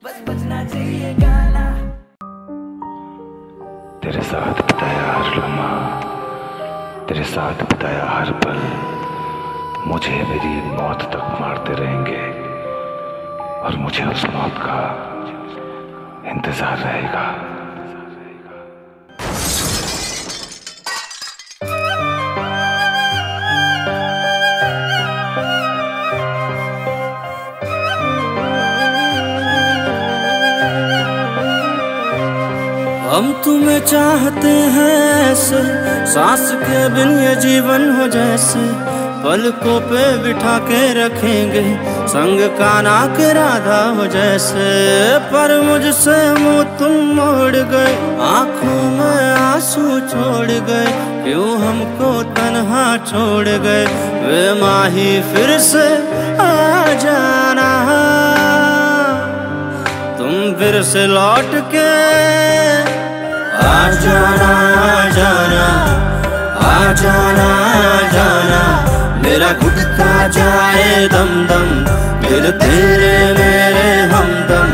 बस बजना चाहिए गाना। तेरे साथ बिताया हर लम्हा, तेरे साथ बिताया हर पल, मुझे मेरी मौत तक मारते रहेंगे और मुझे उस मौत का इंतजार रहेगा। हम तुम्हें चाहते हैं ऐसे, सांस के बिन ये जीवन हो जैसे, पलकों पे बिठा के रखेंगे संग कान्हा के राधा हो जैसे। पर मुझसे मुँह तुम मोड़ गए, आंखों में आंसू छोड़ गए, क्यों हमको तन्हा छोड़ गए। वे माही फिर से आ जाना, तुम फिर से लौट के आ जाना, आ जाना, आ जाना, आ जाना। मेरा घुटता जाए दम दम, फिर तेरे मेरे हमदम।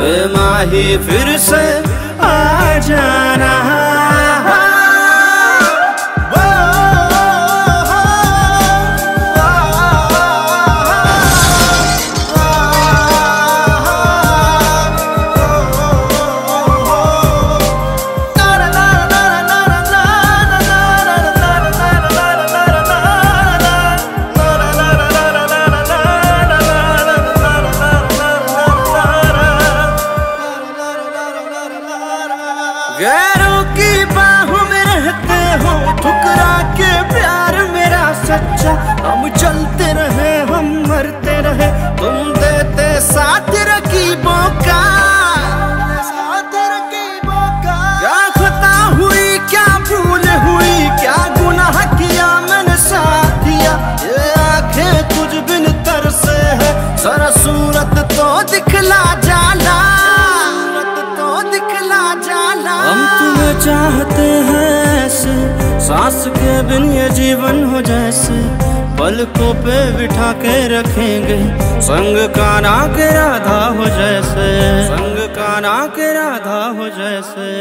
वे माही फिर से आ जाना। गैरों की बाहों में रहते हो, ठुकरा के प्यार मेरा सच्चा। हम चलते रहे, हम मरते रहे, तुम देते साथ रकीबों का, साथ रकीबों का। क्या खता हुई, क्या भूल हुई, क्या गुनाह किया मैंने साथ दिया। ये आंखें तुझ बिन तरसे है, जरा सूरत तो दिखला जाला, हम तुम्हें चाहते हैं ऐसे, सांस के बिन ये जीवन हो जैसे, पलकों पे बिठा के रखेंगे संग कान्हा के राधा हो जैसे, संग कान्हा के राधा हो जैसे।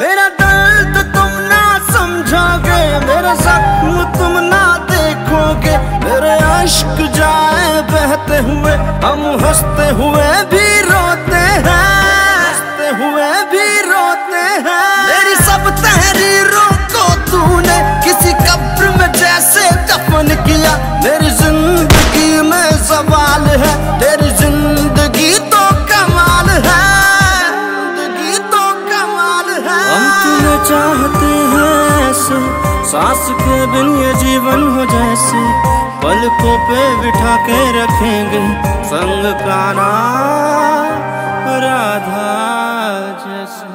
मेरा दर्द तुम ना समझोगे, मेरा जख्म तुम ना देखोगे। मेरे अश्क जाए बहते हुए, हम हंसते हुए भी रोते हैं, हंसते हुए भी रोते हैं। मेरी सब तहरीरों को तूने किसी कब्र में जैसे दफन किया। मेरी जिंदगी में सवाल है, तेरी जिंदगी तो कमाल है, हम तुम्हें चाहते हैं ऐसे, सांस के बिन ये जीवन हो जैसे, पलकों पे बिठा के रखेंगे संग कान्हा राधा जैसे।